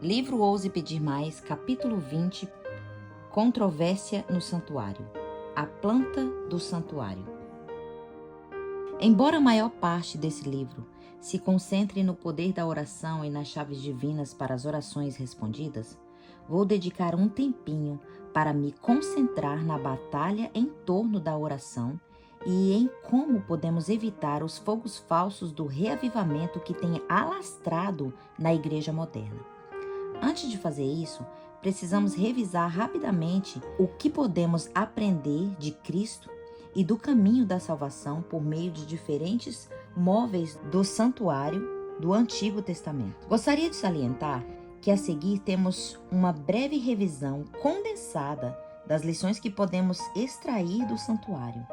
Livro Ouse Pedir Mais, capítulo 20, Controvérsia no Santuário. A planta do santuário. Embora a maior parte desse livro se concentre no poder da oração e nas chaves divinas para as orações respondidas, vou dedicar um tempinho para me concentrar na batalha em torno da oração e em como podemos evitar os fogos falsos do reavivamento que tem alastrado na igreja moderna. Antes de fazer isso, precisamos revisar rapidamente o que podemos aprender de Cristo e do caminho da salvação por meio de diferentes móveis do santuário do Antigo Testamento. Gostaria de salientar que a seguir temos uma breve revisão condensada das lições que podemos extrair do santuário.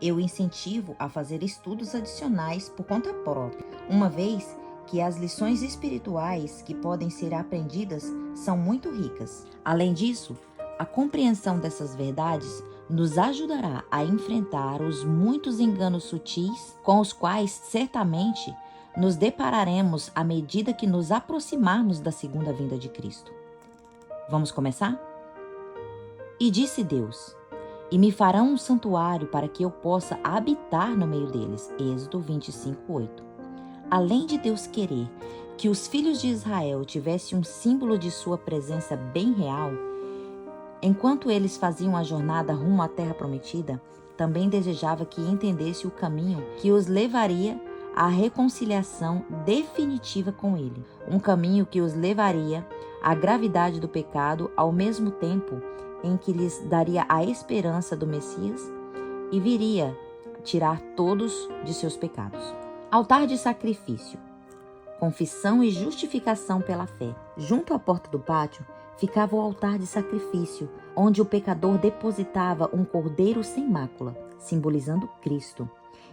Eu incentivo a fazer estudos adicionais por conta própria, uma vez que as lições espirituais que podem ser aprendidas são muito ricas. Além disso, a compreensão dessas verdades nos ajudará a enfrentar os muitos enganos sutis com os quais certamente nos depararemos à medida que nos aproximarmos da segunda vinda de Cristo. Vamos começar? E disse Deus: e me farão um santuário para que eu possa habitar no meio deles. Êxodo 25:8. Além de Deus querer que os filhos de Israel tivessem um símbolo de sua presença bem real, enquanto eles faziam a jornada rumo à terra prometida, também desejava que entendesse o caminho que os levaria à reconciliação definitiva com ele. Um caminho que os levaria à gravidade do pecado ao mesmo tempo em que lhes daria a esperança do Messias e viria tirar todos de seus pecados. Altar de sacrifício, confissão e justificação pela fé. Junto à porta do pátio ficava o altar de sacrifício, onde o pecador depositava um cordeiro sem mácula, simbolizando Cristo,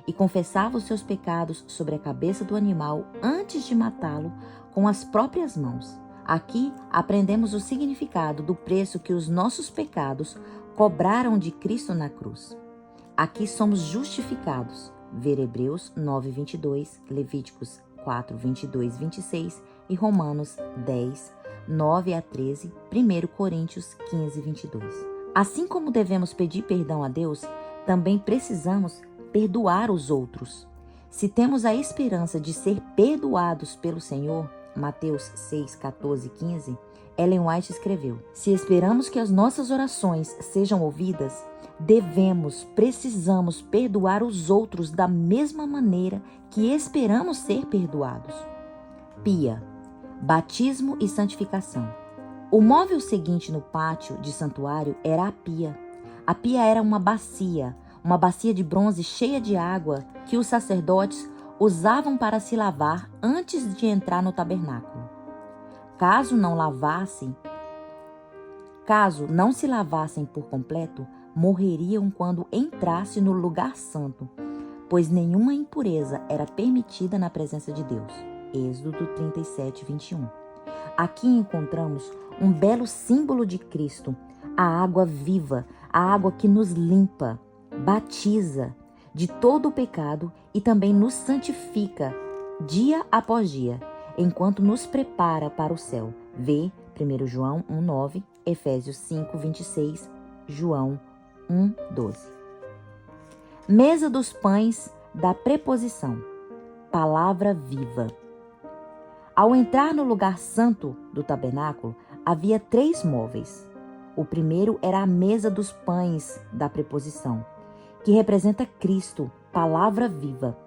e confessava os seus pecados sobre a cabeça do animal antes de matá-lo com as próprias mãos. Aqui aprendemos o significado do preço que os nossos pecados cobraram de Cristo na cruz. Aqui somos justificados. Ver Hebreus 9:22, Levíticos 4:22-26 e Romanos 10:9-13, 1 Coríntios 15:22. Assim como devemos pedir perdão a Deus, também precisamos perdoar os outros. Se temos a esperança de ser perdoados pelo Senhor, Mateus 6:14-15, Ellen White escreveu: se esperamos que as nossas orações sejam ouvidas, precisamos perdoar os outros da mesma maneira que esperamos ser perdoados. Pia, batismo e santificação. O móvel seguinte no pátio de santuário era a pia. A pia era uma bacia de bronze cheia de água que os sacerdotes usavam para se lavar antes de entrar no tabernáculo. Caso não se lavassem por completo, morreriam quando entrasse no lugar santo, pois nenhuma impureza era permitida na presença de Deus. Êxodo 37:21. Aqui encontramos um belo símbolo de Cristo, a água viva, a água que nos limpa, batiza de todo o pecado e também nos santifica dia após dia, enquanto nos prepara para o céu. Vê 1 João 1:9, Efésios 5:26, João 1:12. Mesa dos pães da preposição. Palavra viva. Ao entrar no lugar santo do tabernáculo, havia 3 móveis. O primeiro era a mesa dos pães da preposição, que representa Cristo, palavra viva.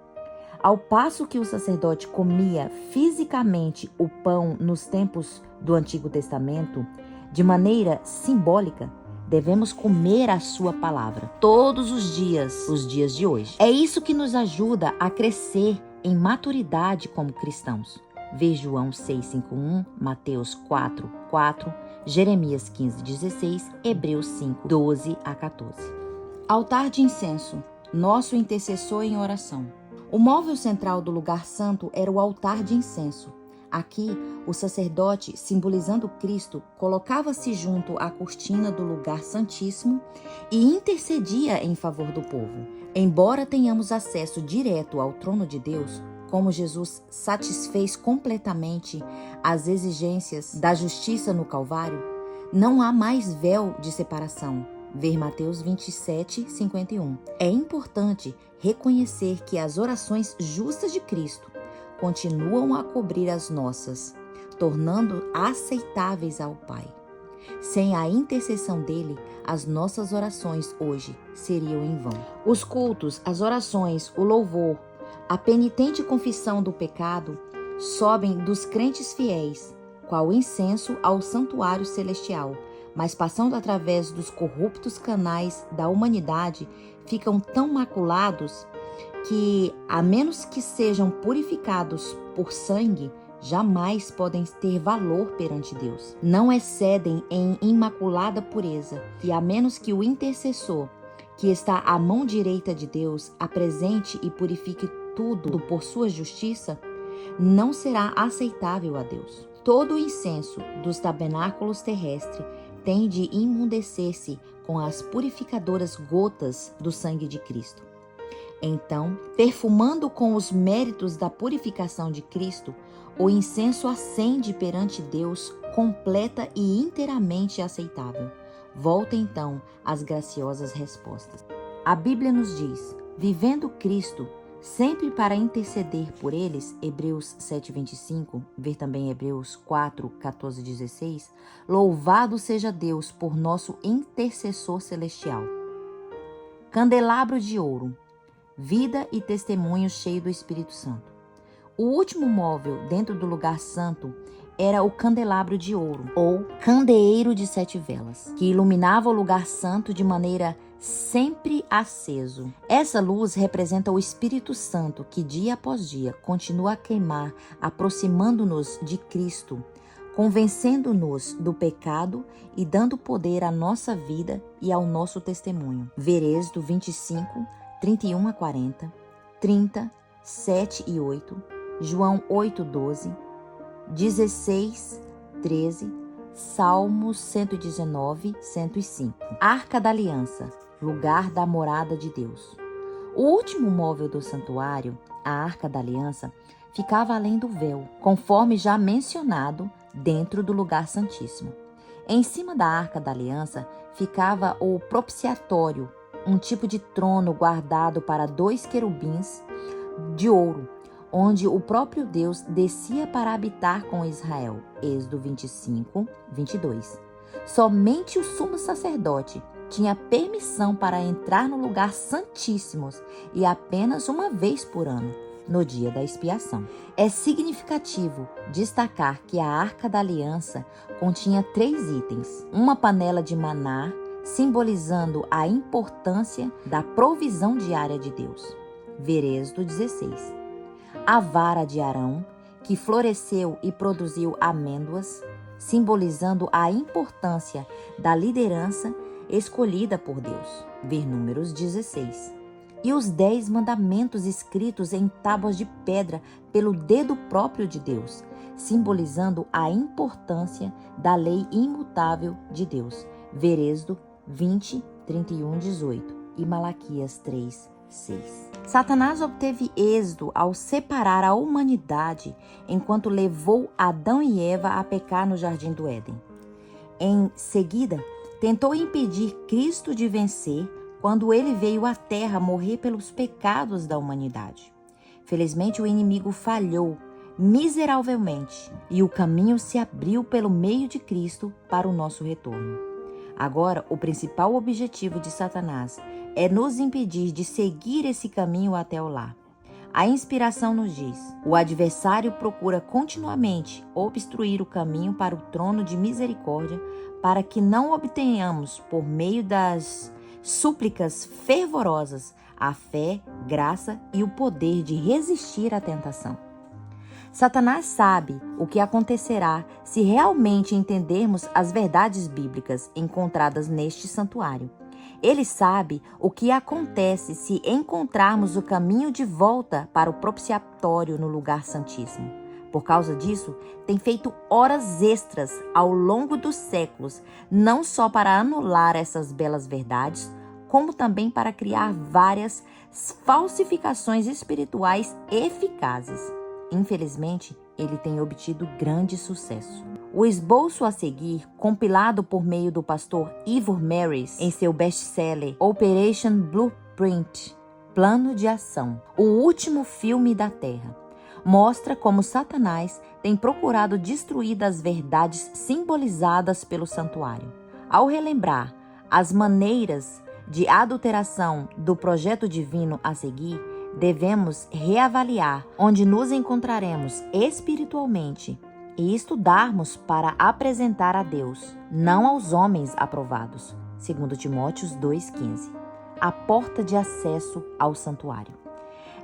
Ao passo que o sacerdote comia fisicamente o pão nos tempos do Antigo Testamento, de maneira simbólica, devemos comer a sua palavra todos os dias de hoje. É isso que nos ajuda a crescer em maturidade como cristãos. Vê João 6:5-1, Mateus 4:4, Jeremias 15:16, Hebreus 5:12-14. Altar de incenso, nosso intercessor em oração. O móvel central do lugar santo era o altar de incenso. Aqui, o sacerdote, simbolizando Cristo, colocava-se junto à cortina do lugar santíssimo e intercedia em favor do povo. Embora tenhamos acesso direto ao trono de Deus, como Jesus satisfez completamente as exigências da justiça no Calvário, não há mais véu de separação. Ver Mateus 27, 51. É importante reconhecer que as orações justas de Cristo continuam a cobrir as nossas, tornando aceitáveis ao Pai. Sem a intercessão dele, as nossas orações hoje seriam em vão. Os cultos, as orações, o louvor, a penitente confissão do pecado sobem dos crentes fiéis, qual incenso ao santuário celestial, mas passando através dos corruptos canais da humanidade, ficam tão maculados que, a menos que sejam purificados por sangue, jamais podem ter valor perante Deus. Não excedem em imaculada pureza, e a menos que o intercessor, que está à mão direita de Deus, apresente e purifique tudo por sua justiça, não será aceitável a Deus. Todo o incenso dos tabernáculos terrestres tem de imundecer-se com as purificadoras gotas do sangue de Cristo. Então, perfumando com os méritos da purificação de Cristo, o incenso acende perante Deus completa e inteiramente aceitável. Volta então às graciosas respostas. A Bíblia nos diz: vivendo Cristo, sempre para interceder por eles, Hebreus 7:25, ver também Hebreus 4:14-16, louvado seja Deus por nosso intercessor celestial. Candelabro de ouro, vida e testemunho cheio do Espírito Santo. O último móvel dentro do lugar santo era o candelabro de ouro, ou candeeiro de 7 velas, que iluminava o lugar santo de maneira sempre aceso. Essa luz representa o Espírito Santo que dia após dia continua a queimar, aproximando-nos de Cristo, convencendo-nos do pecado e dando poder à nossa vida e ao nosso testemunho. Ver Êxodo 25, 31-40, 30, 7 e 8, João 8, 12, 16, 13, Salmos 119, 105. Arca da Aliança, lugar da morada de Deus. O último móvel do santuário, a Arca da Aliança, ficava além do véu, conforme já mencionado, dentro do lugar santíssimo. Em cima da Arca da Aliança ficava o propiciatório, um tipo de trono guardado para 2 querubins de ouro, onde o próprio Deus descia para habitar com Israel. Êxodo 25, 22. Somente o sumo sacerdote tinha permissão para entrar no lugar santíssimo e apenas uma vez por ano, no dia da expiação. É significativo destacar que a Arca da Aliança continha 3 itens: uma panela de maná, simbolizando a importância da provisão diária de Deus. Ver Êxodo 16. A vara de Arão, que floresceu e produziu amêndoas, simbolizando a importância da liderança escolhida por Deus. Ver Números 16. E os 10 mandamentos escritos em tábuas de pedra pelo dedo próprio de Deus, simbolizando a importância da lei imutável de Deus. Ver Êxodo 20, 31, 18 e Malaquias 3, 6. Satanás obteve êxito ao separar a humanidade enquanto levou Adão e Eva a pecar no Jardim do Éden. Em seguida, tentou impedir Cristo de vencer quando ele veio à Terra morrer pelos pecados da humanidade. Felizmente, o inimigo falhou miseravelmente e o caminho se abriu pelo meio de Cristo para o nosso retorno. Agora, o principal objetivo de Satanás é nos impedir de seguir esse caminho até o lar. A inspiração nos diz: o adversário procura continuamente obstruir o caminho para o trono de misericórdia para que não obtenhamos, por meio das súplicas fervorosas, a fé, graça e o poder de resistir à tentação. Satanás sabe o que acontecerá se realmente entendermos as verdades bíblicas encontradas neste santuário. Ele sabe o que acontece se encontrarmos o caminho de volta para o propiciatório no lugar santíssimo. Por causa disso, tem feito horas extras ao longo dos séculos, não só para anular essas belas verdades, como também para criar várias falsificações espirituais eficazes. Infelizmente, ele tem obtido grande sucesso. O esboço a seguir, compilado por meio do pastor Ivor Marris em seu best-seller Operation Blueprint, Plano de Ação, o último filme da Terra, mostra como Satanás tem procurado destruir as verdades simbolizadas pelo santuário. Ao relembrar as maneiras de adulteração do projeto divino a seguir, devemos reavaliar onde nos encontraremos espiritualmente e estudarmos para apresentar a Deus, não aos homens aprovados. 2 Timóteo 2,15. A porta de acesso ao santuário.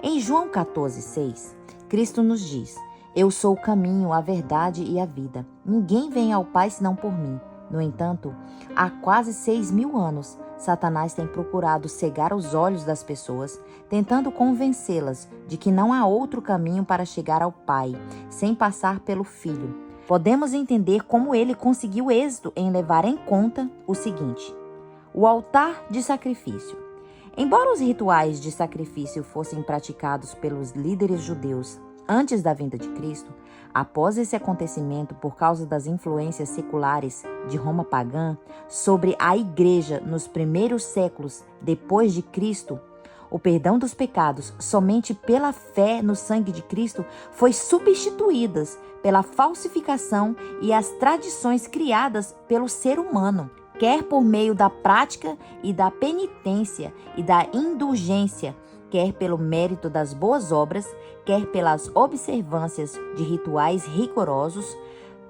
Em João 14,6, Cristo nos diz: Eu sou o caminho, a verdade e a vida. Ninguém vem ao Pai senão por mim. No entanto, há quase 6.000 anos, Satanás tem procurado cegar os olhos das pessoas, tentando convencê-las de que não há outro caminho para chegar ao Pai, sem passar pelo Filho. Podemos entender como ele conseguiu êxito em levar em conta o seguinte: o altar de sacrifício. Embora os rituais de sacrifício fossem praticados pelos líderes judeus antes da vinda de Cristo, após esse acontecimento, por causa das influências seculares de Roma pagã sobre a igreja nos primeiros séculos depois de Cristo, o perdão dos pecados somente pela fé no sangue de Cristo foi substituídas pela falsificação e as tradições criadas pelo ser humano, quer por meio da prática e da penitência e da indulgência, quer pelo mérito das boas obras, quer pelas observâncias de rituais rigorosos.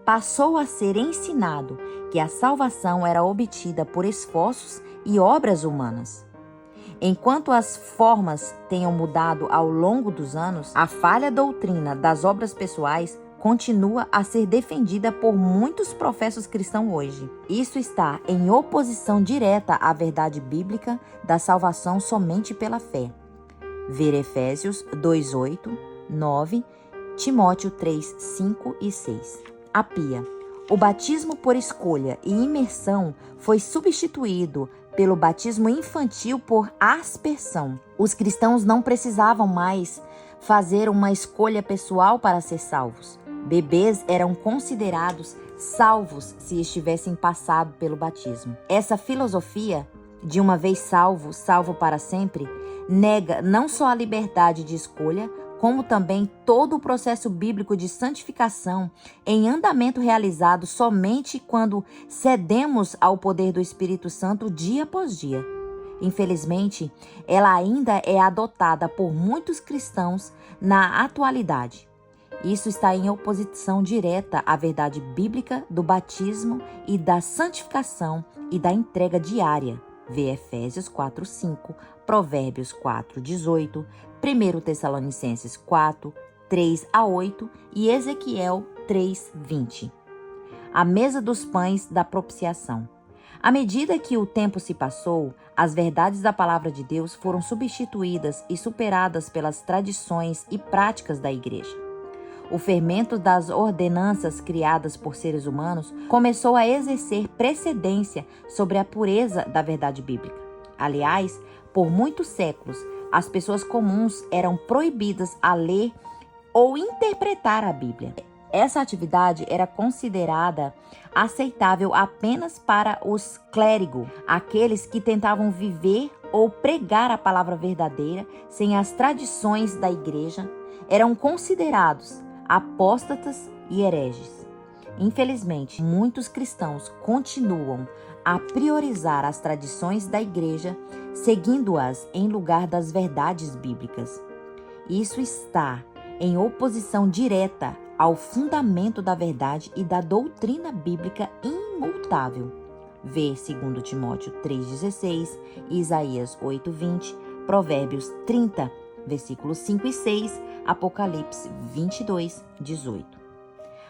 Passou a ser ensinado que a salvação era obtida por esforços e obras humanas. Enquanto as formas tenham mudado ao longo dos anos, a falha doutrina das obras pessoais continua a ser defendida por muitos professos cristãos hoje. Isso está em oposição direta à verdade bíblica da salvação somente pela fé. Ver Efésios 2:8, 9, Timóteo 3:5 e 6. A pia. O batismo por escolha e imersão foi substituído pelo batismo infantil por aspersão. Os cristãos não precisavam mais fazer uma escolha pessoal para ser salvos. Bebês eram considerados salvos se estivessem passado pelo batismo. Essa filosofia de uma vez salvo, salvo para sempre, nega não só a liberdade de escolha, como também todo o processo bíblico de santificação em andamento realizado somente quando cedemos ao poder do Espírito Santo dia após dia. Infelizmente, ela ainda é adotada por muitos cristãos na atualidade. Isso está em oposição direta à verdade bíblica do batismo e da santificação e da entrega diária. Vê Efésios 4:5, Provérbios 4:18, 1 Tessalonicenses 4, 3-8 e Ezequiel 3:20. A mesa dos pães da propiciação. À medida que o tempo se passou, as verdades da palavra de Deus foram substituídas e superadas pelas tradições e práticas da igreja. O fermento das ordenanças criadas por seres humanos começou a exercer precedência sobre a pureza da verdade bíblica. Aliás, por muitos séculos, as pessoas comuns eram proibidas a ler ou interpretar a Bíblia. Essa atividade era considerada aceitável apenas para os clérigos, aqueles que tentavam viver ou pregar a palavra verdadeira sem as tradições da igreja, eram considerados apóstatas e hereges. Infelizmente, muitos cristãos continuam a priorizar as tradições da igreja, seguindo-as em lugar das verdades bíblicas. Isso está em oposição direta ao fundamento da verdade e da doutrina bíblica imutável. Vê 2 Timóteo 3,16, Isaías 8:20, Provérbios 30, versículos 5 e 6, Apocalipse 22:18.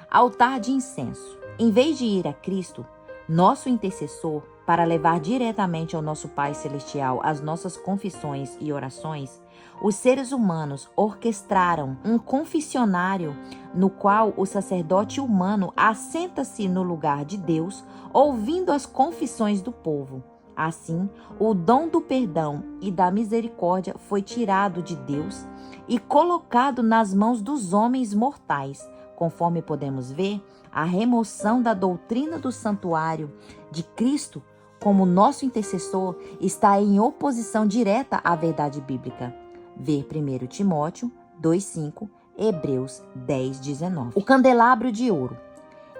Altar de incenso. Em vez de ir a Cristo, nosso intercessor, para levar diretamente ao nosso Pai Celestial as nossas confissões e orações, os seres humanos orquestraram um confessionário no qual o sacerdote humano assenta-se no lugar de Deus, ouvindo as confissões do povo. Assim, o dom do perdão e da misericórdia foi tirado de Deus e colocado nas mãos dos homens mortais. Conforme podemos ver, a remoção da doutrina do santuário de Cristo como nosso intercessor está em oposição direta à verdade bíblica. Ver 1 Timóteo 2,5, Hebreus 10,19. O candelabro de ouro.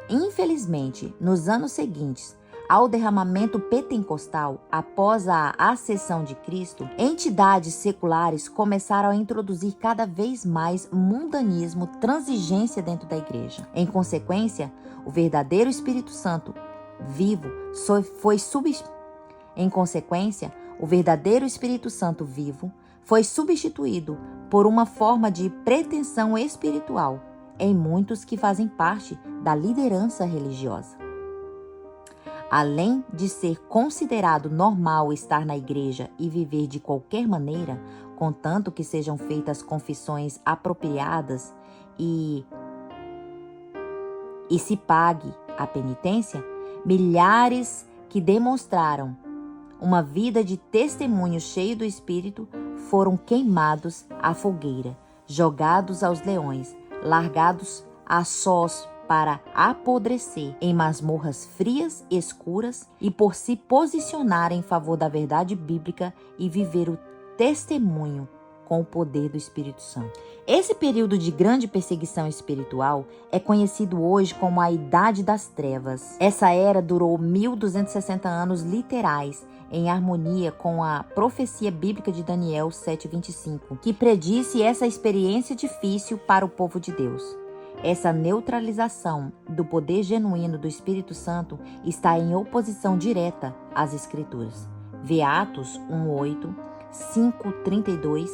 Infelizmente, nos anos seguintes ao derramamento pentecostal, após a ascensão de Cristo, entidades seculares começaram a introduzir cada vez mais mundanismo, transigência dentro da igreja. Em consequência, o verdadeiro Espírito Santo vivo foi substituído por uma forma de pretensão espiritual em muitos que fazem parte da liderança religiosa. Além de ser considerado normal estar na igreja e viver de qualquer maneira, contanto que sejam feitas confissões apropriadas e se pague a penitência, milhares que demonstraram uma vida de testemunho cheio do Espírito foram queimados à fogueira, jogados aos leões, largados a sós para apodrecer em masmorras frias, escuras e por se posicionar em favor da verdade bíblica e viver o testemunho com o poder do Espírito Santo. Esse período de grande perseguição espiritual é conhecido hoje como a Idade das Trevas. Essa era durou 1260 anos literais, em harmonia com a profecia bíblica de Daniel 7,25, que predisse essa experiência difícil para o povo de Deus. Essa neutralização do poder genuíno do Espírito Santo está em oposição direta às Escrituras. Vê Atos 1,8, 5,32,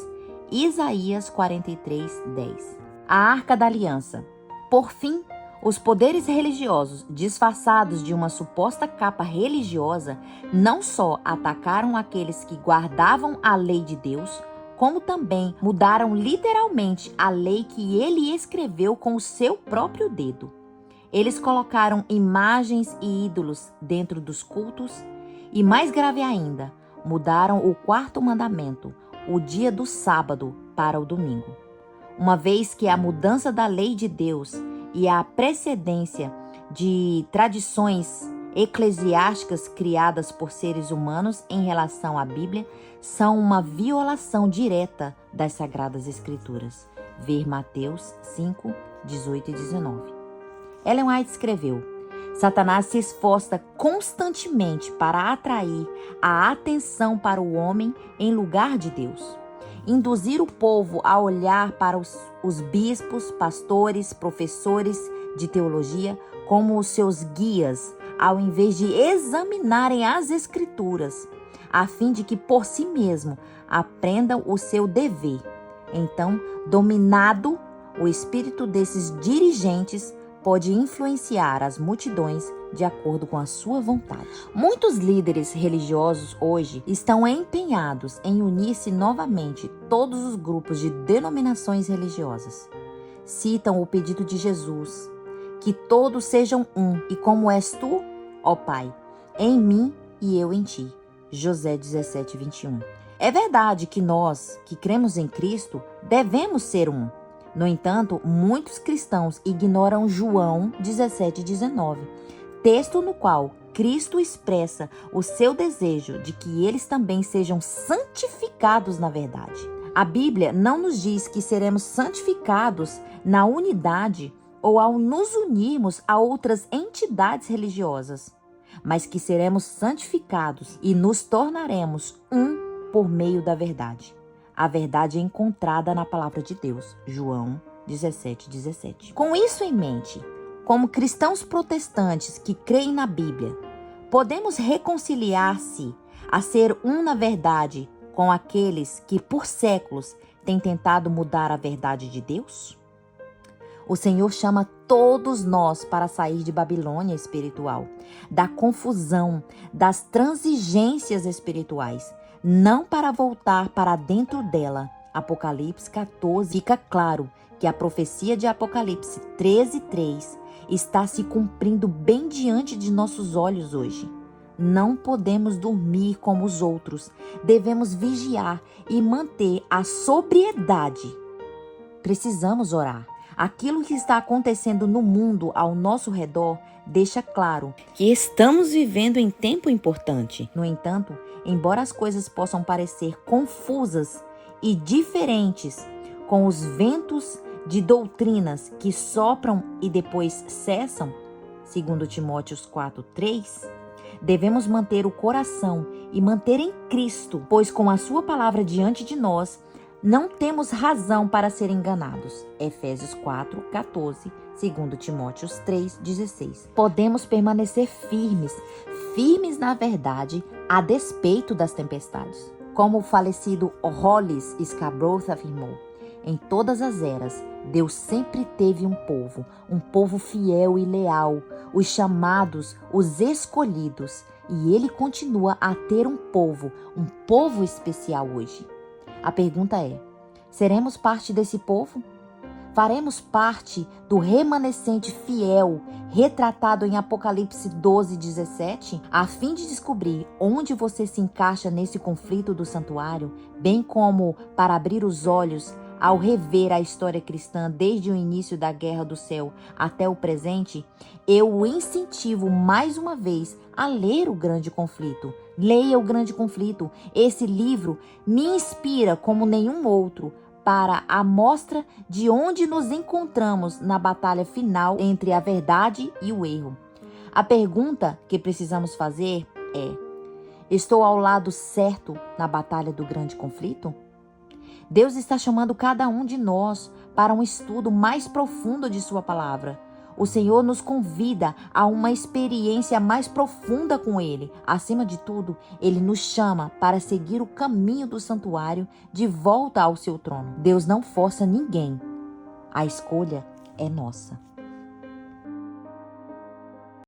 Isaías 43:10. A Arca da Aliança. Por fim, os poderes religiosos, disfarçados de uma suposta capa religiosa, não só atacaram aqueles que guardavam a lei de Deus, como também mudaram literalmente a lei que ele escreveu com o seu próprio dedo. Eles colocaram imagens e ídolos dentro dos cultos e, mais grave ainda, mudaram o quarto mandamento, o dia do sábado, para o domingo. Uma vez que a mudança da lei de Deus e a precedência de tradições eclesiásticas criadas por seres humanos em relação à Bíblia são uma violação direta das Sagradas Escrituras. Ver Mateus 5, 18 e 19. Ellen White escreveu: Satanás se esforça constantemente para atrair a atenção para o homem em lugar de Deus. Induzir o povo a olhar para os bispos, pastores, professores de teologia como os seus guias, ao invés de examinarem as Escrituras, a fim de que por si mesmo aprendam o seu dever. Então, dominado, o espírito desses dirigentes pode influenciar as multidões de acordo com a sua vontade. Muitos líderes religiosos hoje estão empenhados em unir-se novamente todos os grupos de denominações religiosas. Citam o pedido de Jesus: que todos sejam um, e como és tu, ó Pai, em mim e eu em ti. José 17:21. É verdade que nós, que cremos em Cristo, devemos ser um. No entanto, muitos cristãos ignoram João 17:19, texto no qual Cristo expressa o seu desejo de que eles também sejam santificados na verdade. A Bíblia não nos diz que seremos santificados na unidade ou ao nos unirmos a outras entidades religiosas, mas que seremos santificados e nos tornaremos um por meio da verdade. A verdade é encontrada na palavra de Deus, João 17:17. Com isso em mente, como cristãos protestantes que creem na Bíblia, podemos reconciliar-se a ser um na verdade com aqueles que por séculos têm tentado mudar a verdade de Deus? O Senhor chama todos nós para sair de Babilônia espiritual, da confusão, das transigências espirituais, não para voltar para dentro dela. Apocalipse 14. Fica claro que a profecia de Apocalipse 13:3 está se cumprindo bem diante de nossos olhos hoje. Não podemos dormir como os outros. Devemos vigiar e manter a sobriedade. Precisamos orar. Aquilo que está acontecendo no mundo ao nosso redor deixa claro que estamos vivendo em tempo importante. No entanto, embora as coisas possam parecer confusas e diferentes, com os ventos de doutrinas que sopram e depois cessam, segundo Timóteo 4:3, devemos manter o coração e manter em Cristo, pois com a sua palavra diante de nós, não temos razão para ser enganados. Efésios 4:14, segundo Timóteo 3:16. Podemos permanecer firmes na verdade, a despeito das tempestades. Como o falecido Hollis Scarborough afirmou, em todas as eras, Deus sempre teve um povo fiel e leal, os chamados, os escolhidos, e Ele continua a ter um povo especial hoje. A pergunta é: seremos parte desse povo? Faremos parte do remanescente fiel retratado em Apocalipse 12:17? A fim de descobrir onde você se encaixa nesse conflito do santuário, bem como para abrir os olhos ao rever a história cristã desde o início da Guerra do Céu até o presente, eu o incentivo mais uma vez a ler O Grande Conflito. Leia O Grande Conflito. Esse livro me inspira como nenhum outro para a mostra de onde nos encontramos na batalha final entre a verdade e o erro. A pergunta que precisamos fazer é: estou ao lado certo na batalha do grande conflito? Deus está chamando cada um de nós para um estudo mais profundo de sua palavra. O Senhor nos convida a uma experiência mais profunda com Ele. Acima de tudo, Ele nos chama para seguir o caminho do santuário de volta ao seu trono. Deus não força ninguém. A escolha é nossa.